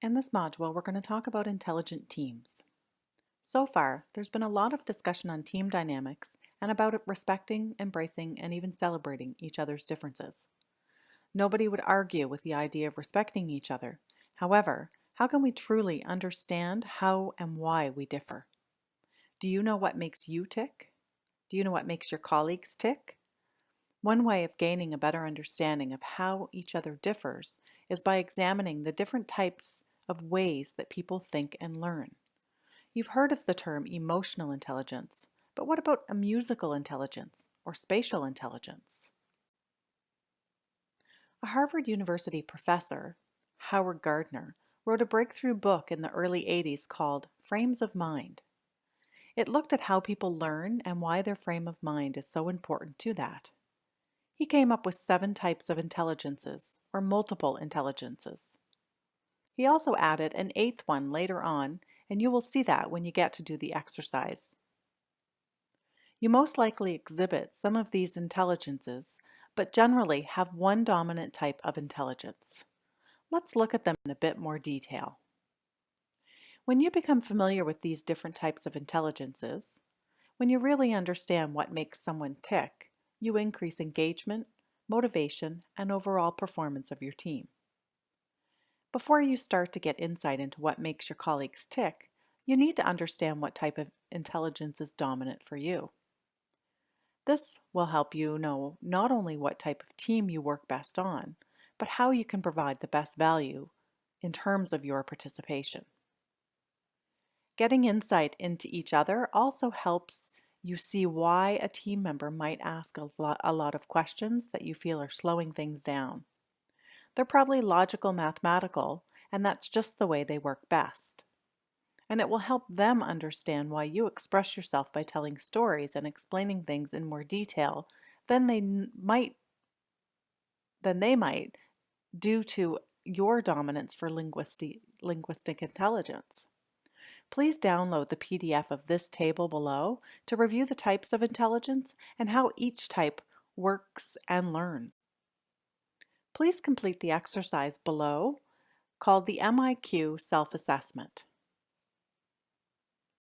In this module, we're going to talk about intelligent teams. So far, there's been a lot of discussion on team dynamics and about respecting, embracing, and even celebrating each other's differences. Nobody would argue with the idea of respecting each other. However, how can we truly understand how and why we differ? Do you know what makes you tick? Do you know what makes your colleagues tick? One way of gaining a better understanding of how each other differs is by examining the different types of ways that people think and learn. You've heard of the term emotional intelligence, but what about a musical intelligence or spatial intelligence? A Harvard University professor, Howard Gardner, wrote a breakthrough book in the early 80s called Frames of Mind. It looked at how people learn and why their frame of mind is so important to that. He came up with 7 types of intelligences, or multiple intelligences. He also added an 8th one later on, and you will see that when you get to do the exercise. You most likely exhibit some of these intelligences, but generally have one dominant type of intelligence. Let's look at them in a bit more detail. When you become familiar with these different types of intelligences, when you really understand what makes someone tick, you increase engagement, motivation, and overall performance of your team. Before you start to get insight into what makes your colleagues tick, you need to understand what type of intelligence is dominant for you. This will help you know not only what type of team you work best on, but how you can provide the best value in terms of your participation. Getting insight into each other also helps you see why a team member might ask a lot of questions that you feel are slowing things down. They're probably logical, mathematical, and that's just the way they work best. And it will help them understand why you express yourself by telling stories and explaining things in more detail than they might due to your dominance for linguistic intelligence. Please download the PDF of this table below to review the types of intelligence and how each type works and learns. Please complete the exercise below called the MIQ self-assessment.